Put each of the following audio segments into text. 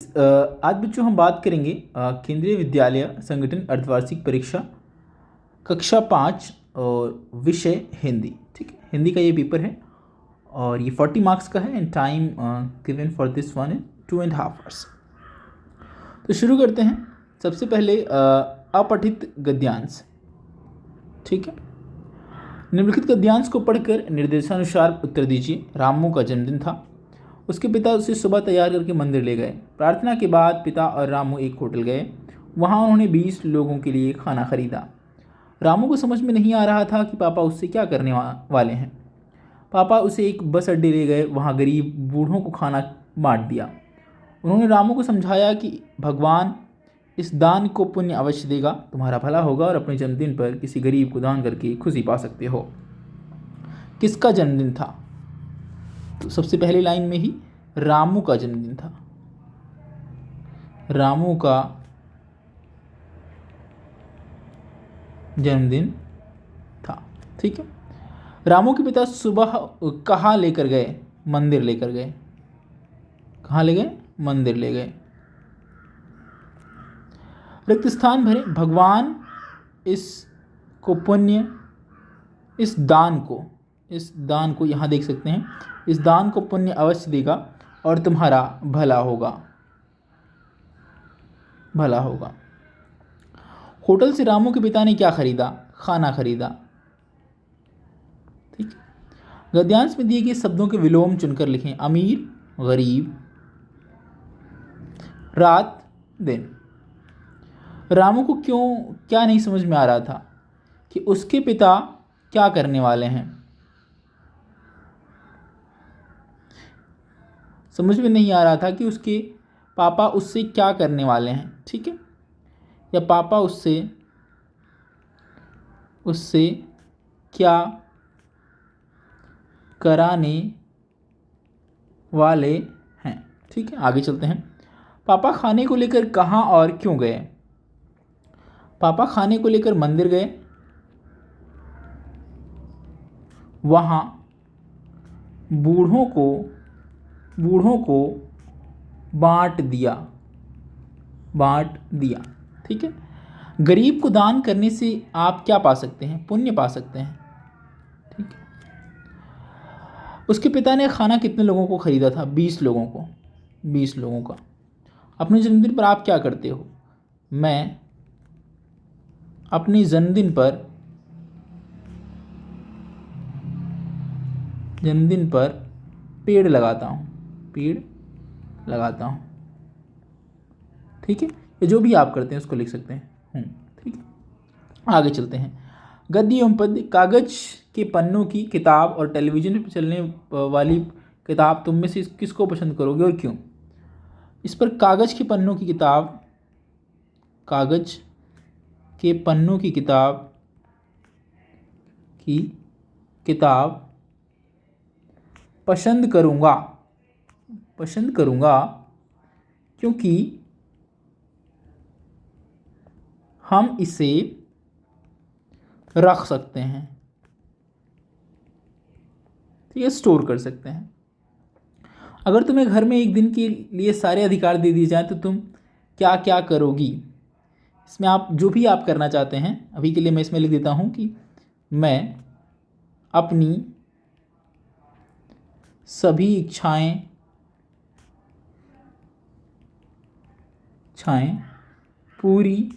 आज बच्चों हम बात करेंगे केंद्रीय विद्यालय संगठन अर्धवार्षिक परीक्षा कक्षा 5 और विषय हिंदी। ठीक है, हिंदी का ये पेपर है और ये 40 मार्क्स का है and time given for this one is 2.5 hours. तो शुरू करते हैं। सबसे पहले अपठित गद्यांश। ठीक है, निम्नलिखित गद्यांश को पढ़कर निर्देशानुसार उत्तर दीजिए। रामू का जन्मदिन था। उसके पिता उसे सुबह तैयार करके मंदिर ले गए। प्रार्थना के बाद पिता और रामू एक होटल गए। वहाँ उन्होंने 20 लोगों के लिए खाना खरीदा। रामू को समझ में नहीं आ रहा था कि पापा उससे क्या करने वाले हैं। पापा उसे एक बस अड्डे ले गए। वहाँ गरीब बूढ़ों को खाना बांट दिया। उन्होंने रामू को समझाया कि भगवान इस दान को पुण्य अवश्य देगा, तुम्हारा भला होगा और अपने जन्मदिन पर किसी गरीब को दान करके खुशी पा सकते हो। किसका जन्मदिन था? तो सबसे पहली लाइन में ही रामू का जन्मदिन था। रामू का जन्मदिन था। ठीक है, रामू के पिता सुबह कहाँ लेकर गए? मंदिर लेकर गए। कहाँ ले गए? मंदिर ले गए। रिक्त स्थान भरे। भगवान इसको पुण्य इस दान को यहाँ देख सकते हैं, इस दान को पुण्य अवश्य देगा और तुम्हारा भला होगा। भला होगा। होटल से रामू के पिता ने क्या खरीदा? खाना खरीदा। ठीक। गद्यांश में दिए गए शब्दों के विलोम चुनकर लिखें। अमीर, गरीब, रात, दिन। रामू को क्या नहीं समझ में आ रहा था कि उसके पिता क्या करने वाले हैं। समझ में नहीं आ रहा था कि उसके पापा उससे क्या करने वाले हैं। ठीक है, या पापा उससे क्या कराने वाले हैं। ठीक है, आगे चलते हैं। पापा खाने को लेकर कहाँ और क्यों गए? पापा खाने को लेकर मंदिर गए। वहाँ बूढ़ों को बांट दिया। ठीक है, गरीब को दान करने से आप क्या पा सकते हैं? पुण्य पा सकते हैं। ठीक है, उसके पिता ने खाना कितने लोगों को खरीदा था? 20 लोगों को। 20 लोगों का। अपने जन्मदिन पर आप क्या करते हो? मैं अपने जन्मदिन पर पेड़ लगाता हूँ। ठीक है, ये जो भी आप करते हैं उसको लिख सकते हैं। ठीक है, आगे चलते हैं। गद्य एवं पद्य। कागज के पन्नों की किताब और टेलीविजन पर चलने वाली किताब तुम में से किसको पसंद करोगे और क्यों? इस पर कागज के पन्नों की किताब पसंद करूँगा क्योंकि हम इसे रख सकते हैं। ठीक है, स्टोर कर सकते हैं। अगर तुम्हें घर में एक दिन के लिए सारे अधिकार दे दिए जाएं तो तुम क्या क्या करोगी? इसमें आप जो भी आप करना चाहते हैं, अभी के लिए मैं इसमें लिख देता हूं कि मैं अपनी सभी इच्छाएं पूरी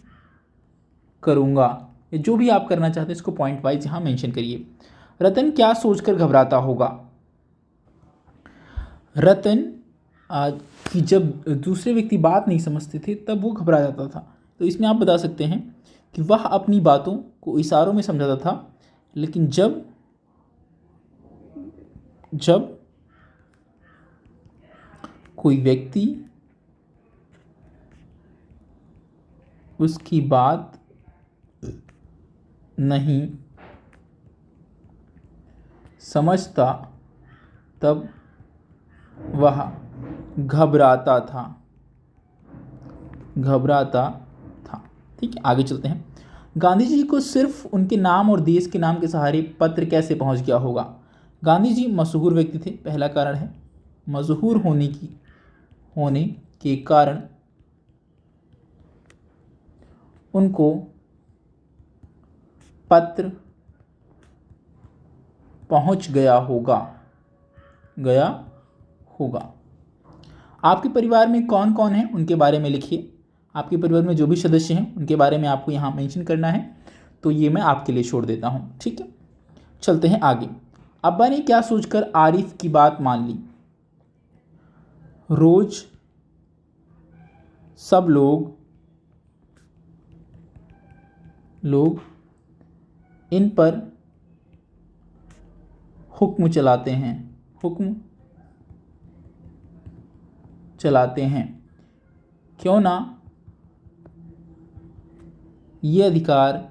करूँगा। जो भी आप करना चाहते हैं इसको पॉइंट वाइज यहाँ मेंशन करिए। रतन क्या सोचकर घबराता होगा? रतन कि जब दूसरे व्यक्ति बात नहीं समझते थे तब वो घबरा जाता था। तो इसमें आप बता सकते हैं कि वह अपनी बातों को इशारों में समझाता था, लेकिन जब कोई व्यक्ति उसकी बात नहीं समझता तब वह घबराता था। ठीक है, आगे चलते हैं। गांधी जी को सिर्फ उनके नाम और देश के नाम के सहारे पत्र कैसे पहुंच गया होगा? गांधी जी मशहूर व्यक्ति थे, पहला कारण है। मशहूर होने के कारण उनको पत्र पहुंच गया होगा। आपके परिवार में कौन कौन है उनके बारे में लिखिए। आपके परिवार में जो भी सदस्य हैं उनके बारे में आपको यहाँ मेंशन करना है, तो ये मैं आपके लिए छोड़ देता हूँ। ठीक है, चलते हैं आगे। अब्बा ने क्या सोचकर आरिफ की बात मान ली? रोज सब लोग इन पर हुक्म चलाते हैं, क्यों ना ये अधिकार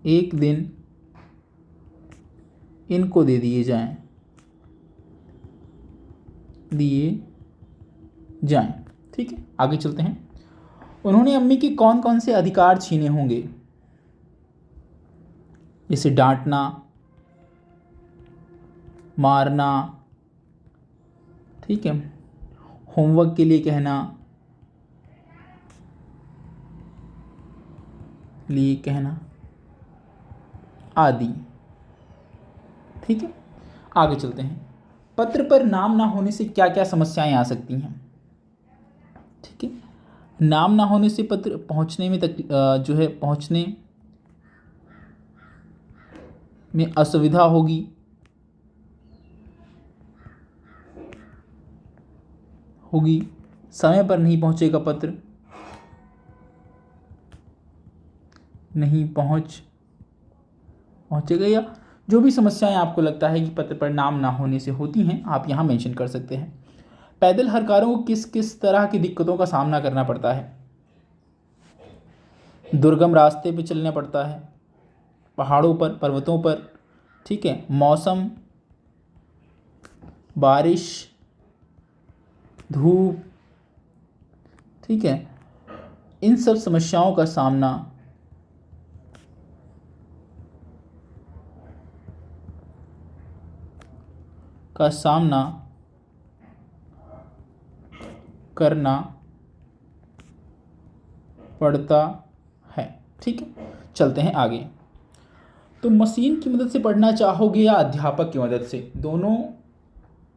एक दिन इनको दे दिए जाएं। ठीक है, आगे चलते हैं। उन्होंने अम्मी के कौन कौन से अधिकार छीने होंगे? जैसे डांटना, मारना, ठीक है, होमवर्क के लिए कहना, आदि। ठीक है, आगे चलते हैं। पत्र पर नाम ना होने से क्या क्या समस्याएं आ सकती हैं? ठीक है, नाम ना होने से पत्र पहुंचने में असुविधा होगी, समय पर नहीं पहुंचेगा, पत्र नहीं पहुंचेगा, या जो भी समस्याएं आपको लगता है कि पत्र पर नाम ना होने से होती हैं, आप यहाँ मेंशन कर सकते हैं। पैदल हरकारों को किस किस तरह की दिक्कतों का सामना करना पड़ता है? दुर्गम रास्ते पे चलना पड़ता है, पहाड़ों पर, पर्वतों पर, ठीक है, मौसम, बारिश, धूप, ठीक है, इन सब समस्याओं का सामना करना पड़ता है। ठीक है, चलते हैं आगे। तो मशीन की मदद से पढ़ना चाहोगे या अध्यापक की मदद से? दोनों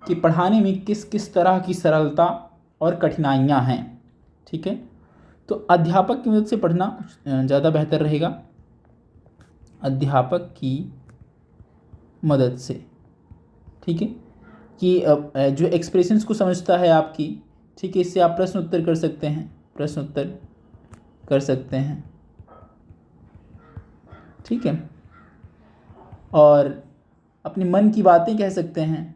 के पढ़ाने में किस किस तरह की सरलता और कठिनाइयाँ हैं? ठीक है, तो अध्यापक की मदद से पढ़ना ज़्यादा बेहतर रहेगा, अध्यापक की मदद से। ठीक है, कि जो एक्सप्रेशंस को समझता है आपकी, ठीक है, इससे आप प्रश्न उत्तर कर सकते हैं, ठीक है, और अपने मन की बातें कह सकते हैं,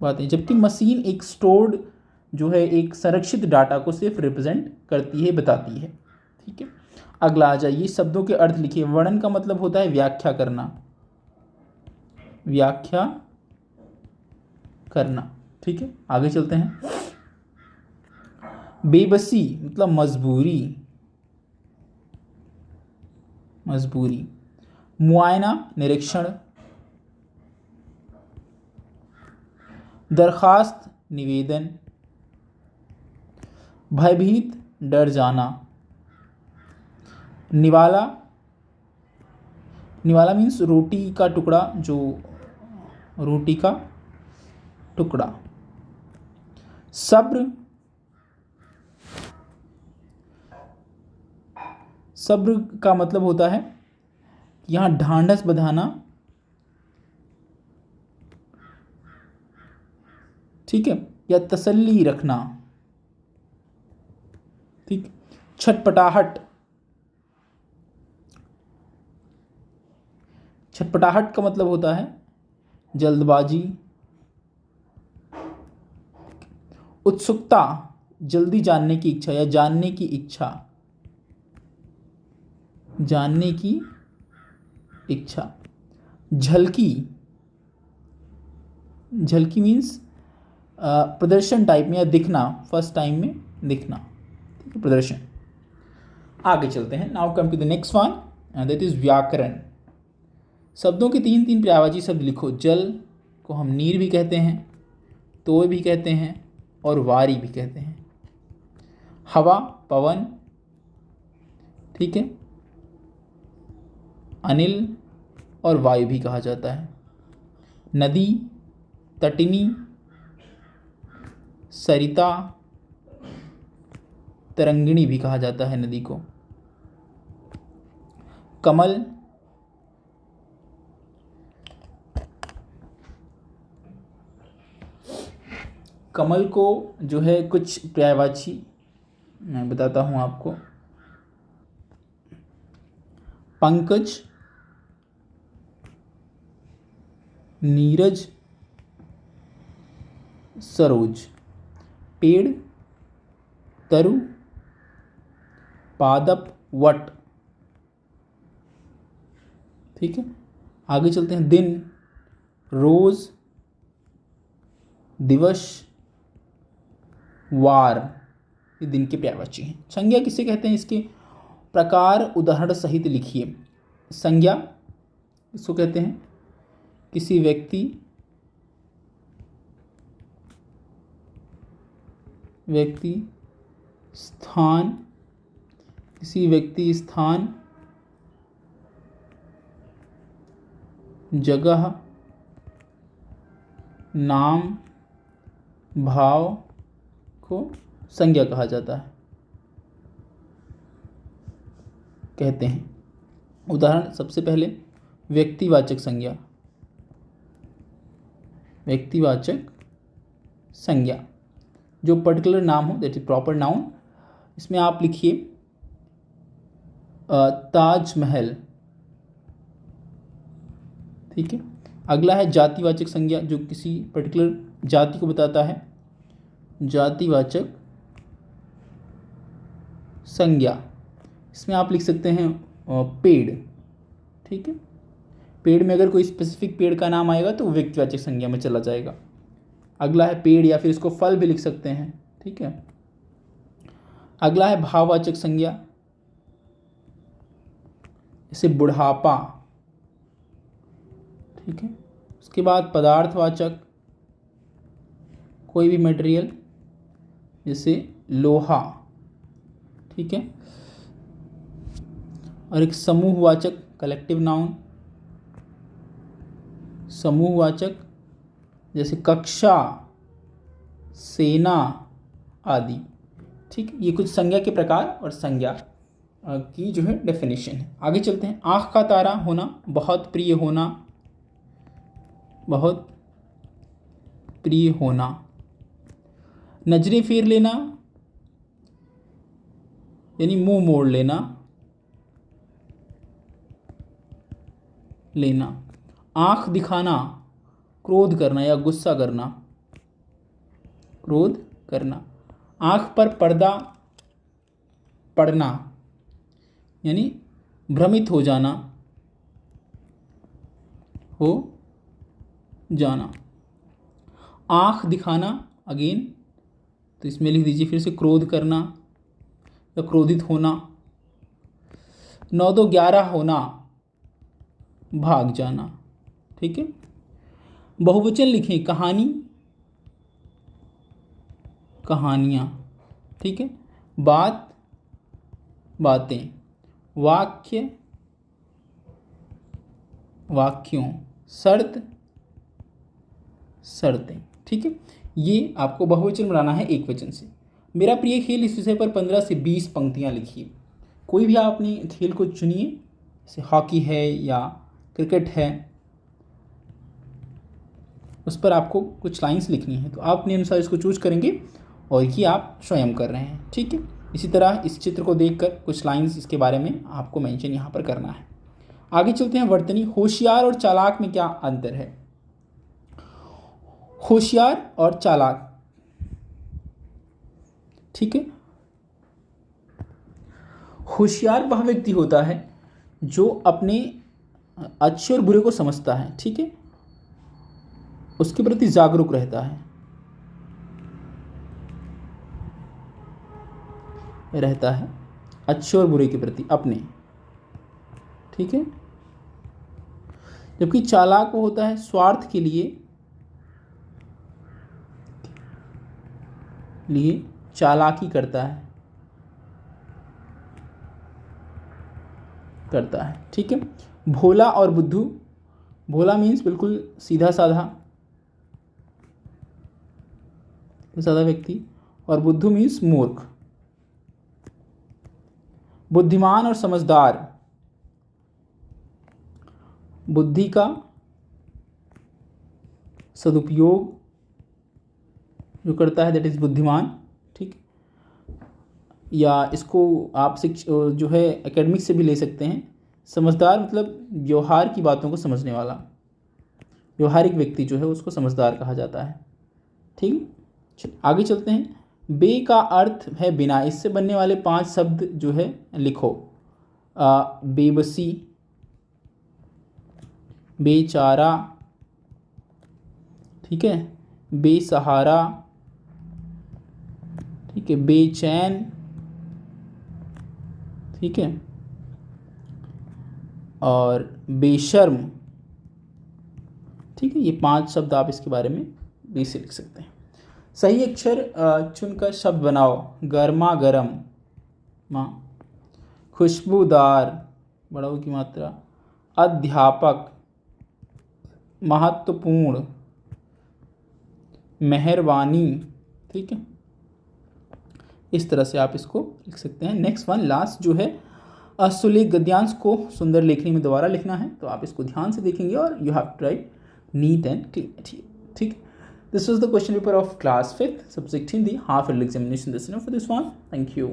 जबकि मशीन एक स्टोर्ड जो है एक संरक्षित डाटा को सिर्फ रिप्रेजेंट करती है, बताती है। ठीक है, अगला आ जाइए, शब्दों के अर्थ लिखिए। वर्णन का मतलब होता है व्याख्या करना। ठीक है, आगे चलते हैं। बेबसी मतलब मजबूरी, मुआयना निरीक्षण, दरखास्त निवेदन, भयभीत डर जाना, निवाला मीन्स रोटी का टुकड़ा, सब्र का मतलब होता है यहाँ ढांढस बंधाना, ठीक है, या तसल्ली रखना। ठीक, छटपटाहट का मतलब होता है जल्दबाजी, उत्सुकता जल्दी जानने की इच्छा या जानने की इच्छा, झलकी मीन्स प्रदर्शन टाइप में या दिखना, फर्स्ट टाइम में दिखना, ठीक है, प्रदर्शन। आगे चलते हैं। Now come to the next one and that is व्याकरण। शब्दों के तीन तीन पर्यायवाची शब्द लिखो। जल को हम नीर भी कहते हैं, तोय भी कहते हैं और वारी भी कहते हैं। हवा पवन, ठीक है, अनिल और वायु भी कहा जाता है। नदी तटिनी, सरिता, तरंगिणी भी कहा जाता है नदी को। कमल, कमल को जो है कुछ पर्यायवाची मैं बताता हूं आपको। पंकज, नीरज, सरोज। पेड़ तरु, पादप, वट, ठीक है। आगे चलते हैं। दिन रोज, दिवस, वार, ये दिन के पर्यायवाची हैं। संज्ञा किसे कहते हैं? इसके प्रकार उदाहरण सहित लिखिए। संज्ञा इसको कहते हैं किसी व्यक्ति स्थान, किसी व्यक्ति स्थान जगह नाम भाव को संज्ञा कहा जाता है, कहते हैं। उदाहरण सबसे पहले व्यक्तिवाचक संज्ञा। व्यक्तिवाचक संज्ञा जो पर्टिकुलर नाम हो, दैट इज प्रॉपर नाउन। इसमें आप लिखिए ताजमहल, ठीक है। अगला है जातिवाचक संज्ञा जो किसी पर्टिकुलर जाति को बताता है। जातिवाचक संज्ञा, इसमें आप लिख सकते हैं पेड़, ठीक है। पेड़ में अगर कोई स्पेसिफिक पेड़ का नाम आएगा तो व्यक्तिवाचक संज्ञा में चला जाएगा। अगला है पेड़, या फिर इसको फल भी लिख सकते हैं, ठीक है। अगला है भाववाचक संज्ञा, जैसे बुढ़ापा, ठीक है। उसके बाद पदार्थवाचक, कोई भी मटेरियल जैसे लोहा, ठीक है। और एक समूहवाचक कलेक्टिव नाउन, समूहवाचक जैसे कक्षा, सेना आदि, ठीक। ये कुछ संज्ञा के प्रकार और संज्ञा की जो है डेफिनेशन है। आगे चलते हैं। आँख का तारा होना, बहुत प्रिय होना, बहुत प्रिय होना। नजरें फेर लेना यानी मुंह मोड़ लेना, लेना। आँख दिखाना, क्रोध करना या गुस्सा करना, क्रोध करना। आँख पर पर्दा पड़ना यानी भ्रमित हो जाना, हो जाना। आँख दिखाना अगेन, तो इसमें लिख दीजिए फिर से क्रोध करना या क्रोधित होना। 9-2-11 होना, भाग जाना, ठीक है। बहुवचन लिखें, कहानी, कहानियाँ, ठीक है। बात, बातें। वाक्य, वाक्यों। शर्त, शर्तें, ठीक है। ये आपको बहुवचन बनाना है एक वचन से। मेरा प्रिय खेल इस विषय पर 15 से 20 पंक्तियाँ लिखिए। कोई भी आप अपने खेल को चुनिए, जैसे हॉकी है या क्रिकेट है, उस पर आपको कुछ लाइंस लिखनी है, तो आप अपने अनुसार इसको चूज करेंगे और ये आप स्वयं कर रहे हैं, ठीक है। इसी तरह इस चित्र को देखकर कुछ लाइंस इसके बारे में आपको मेंशन यहाँ पर करना है। आगे चलते हैं। वर्तनी। होशियार और चालाक में क्या अंतर है? होशियार और चालाक, ठीक है। होशियार वह व्यक्ति होता है जो अपने अच्छे और बुरे को समझता है, ठीक है, उसके प्रति जागरूक रहता है, अच्छे और बुरे के प्रति, अपने, ठीक है। जबकि चालाक वो होता है स्वार्थ के लिए चालाकी करता है, ठीक है। भोला और बुद्धू, भोला मीन्स बिल्कुल सीधा साधा व्यक्ति, और बुद्धू मीन्स मूर्ख। बुद्धिमान और समझदार, बुद्धि का सदुपयोग जो करता है दैट इज बुद्धिमान, ठीक। या इसको आप जो है एकेडमिक से भी ले सकते हैं। समझदार मतलब व्यवहार की बातों को समझने वाला, व्यवहारिक व्यक्ति जो है उसको समझदार कहा जाता है, ठीक। आगे चलते हैं। बे का अर्थ है बिना, इससे बनने वाले 5 शब्द जो है लिखो। बेबसी, बेचारा, ठीक है, बेसहारा, ठीक है, बेचैन, ठीक है, और बेशर्म, ठीक है। ये 5 शब्द आप इसके बारे में बी से लिख सकते हैं। सही अक्षर चुनकर शब्द बनाओ। गर्मा गर्म, माँ। खुशबूदार, बड़ाऊ की मात्रा। अध्यापक, महत्वपूर्ण, मेहरबानी, ठीक है। इस तरह से आप इसको लिख सकते हैं। नेक्स्ट वन, लास्ट जो है सुलेख गद्यांश को सुंदर लेखनी में दोबारा लिखना है, तो आप इसको ध्यान से देखेंगे और you have to write neat and clean, ठीक। This was the question paper of class 5th subject Hindi half yearly examination. That's enough for this one. Thank you.